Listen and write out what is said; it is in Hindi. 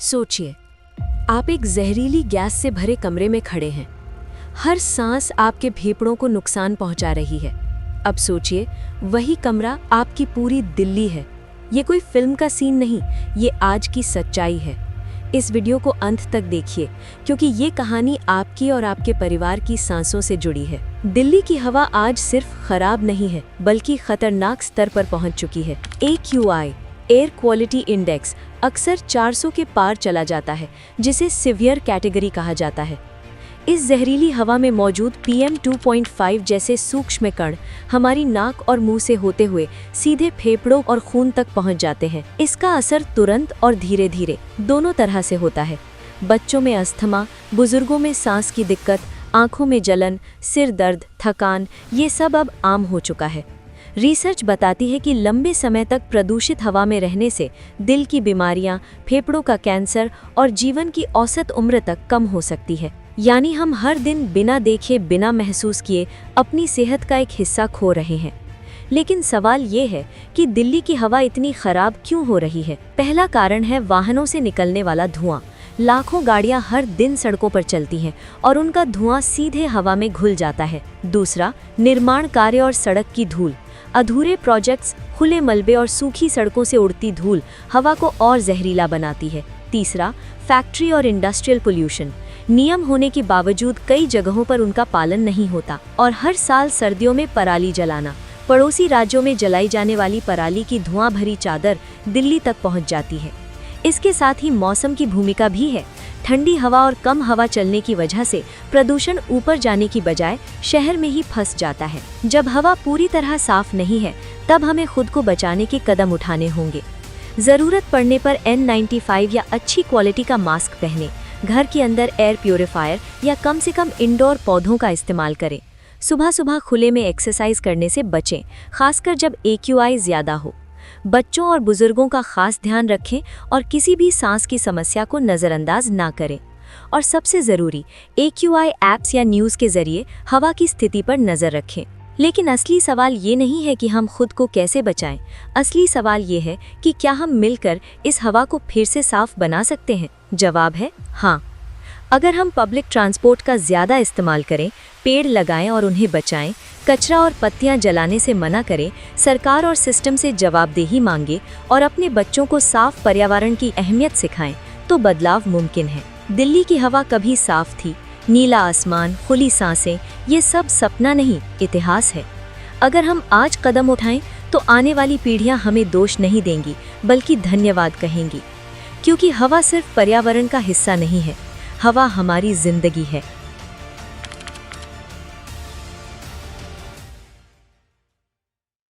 सोचिए, आप एक जहरीली गैस से भरे कमरे में खड़े हैं। हर सांस आपके फेफड़ों को नुकसान पहुंचा रही है। अब सोचिए, वही कमरा आपकी पूरी दिल्ली है। ये कोई फिल्म का सीन नहीं, ये आज की सच्चाई है। इस वीडियो को अंत तक देखिए, क्योंकि ये कहानी आपकी और आपके परिवार की सांसों से जुड़ी है। दिल्ली की हवा आज सिर्फ खराब नहीं है, बल्कि खतरनाक स्तर पर पहुंच चुकी है। AQI एयर क्वालिटी इंडेक्स अक्सर 400 के पार चला जाता है, जिसे सीवियर कैटेगरी कहा जाता है। इस जहरीली हवा में मौजूद PM 2.5 जैसे सूक्ष्म कण हमारी नाक और मुंह से होते हुए सीधे फेफड़ों और खून तक पहुंच जाते हैं। इसका असर तुरंत और धीरे धीरे दोनों तरह से होता है। बच्चों में अस्थमा, बुजुर्गों में सांस की दिक्कत, आंखों में जलन, सिर दर्द, थकान, ये सब अब आम हो चुका है। रिसर्च बताती है कि लंबे समय तक प्रदूषित हवा में रहने से दिल की बीमारियां, फेफड़ों का कैंसर और जीवन की औसत उम्र तक कम हो सकती है। यानी हम हर दिन बिना देखे, बिना महसूस किए अपनी सेहत का एक हिस्सा खो रहे हैं। लेकिन सवाल ये है कि दिल्ली की हवा इतनी खराब क्यों हो रही है? पहला कारण है वाहनों से निकलने वाला धुआं। लाखों गाड़ियां हर दिन सड़कों पर चलती हैं और उनका धुआं सीधे हवा में घुल जाता है। दूसरा, निर्माण कार्य और सड़क की धूल। अधूरे प्रोजेक्ट्स, खुले मलबे और सूखी सड़कों से उड़ती धूल हवा को और जहरीला बनाती है। तीसरा, फैक्ट्री और इंडस्ट्रियल पोल्यूशन। नियम होने के बावजूद कई जगहों पर उनका पालन नहीं होता और हर साल सर्दियों में पराली जलाना। पड़ोसी राज्यों में जलाई जाने वाली पराली की धुआं भरी चादर दिल्ली तक पहुंच जाती है। इसके साथ ही मौसम की भूमिका भी है। ठंडी हवा और कम हवा चलने की वजह से प्रदूषण ऊपर जाने की बजाय शहर में ही फंस जाता है। जब हवा पूरी तरह साफ नहीं है, तब हमें खुद को बचाने के कदम उठाने होंगे। ज़रूरत पड़ने पर N95 या अच्छी क्वालिटी का मास्क पहनें। घर के अंदर एयर प्यूरिफायर या कम से कम इंडोर पौधों का इस्तेमाल करें। सुबह सुबह खुले में एक्सरसाइज करने से बचें, खासकर जब AQI ज़्यादा हो। बच्चों और बुजुर्गों का खास ध्यान रखें और किसी भी सांस की समस्या को नज़रअंदाज ना करें। और सबसे ज़रूरी, AQI ऐप्स या न्यूज़ के ज़रिए हवा की स्थिति पर नज़र रखें। लेकिन असली सवाल ये नहीं है कि हम खुद को कैसे बचाएं। असली सवाल ये है कि क्या हम मिलकर इस हवा को फिर से साफ बना सकते हैं? जवाब है हाँ। अगर हम पब्लिक ट्रांसपोर्ट का ज़्यादा इस्तेमाल करें, पेड़ लगाएं और उन्हें बचाएं, कचरा और पत्तियां जलाने से मना करें, सरकार और सिस्टम से जवाबदेही मांगे और अपने बच्चों को साफ पर्यावरण की अहमियत सिखाएं, तो बदलाव मुमकिन है। दिल्ली की हवा कभी साफ थी। नीला आसमान, खुली सांसें, ये सब सपना नहीं, इतिहास है। अगर हम आज कदम उठाएं, तो आने वाली पीढ़ियां हमें दोष नहीं देंगी, बल्कि धन्यवाद कहेंगी। क्योंकि हवा सिर्फ पर्यावरण का हिस्सा नहीं है, हवा हमारी जिंदगी है।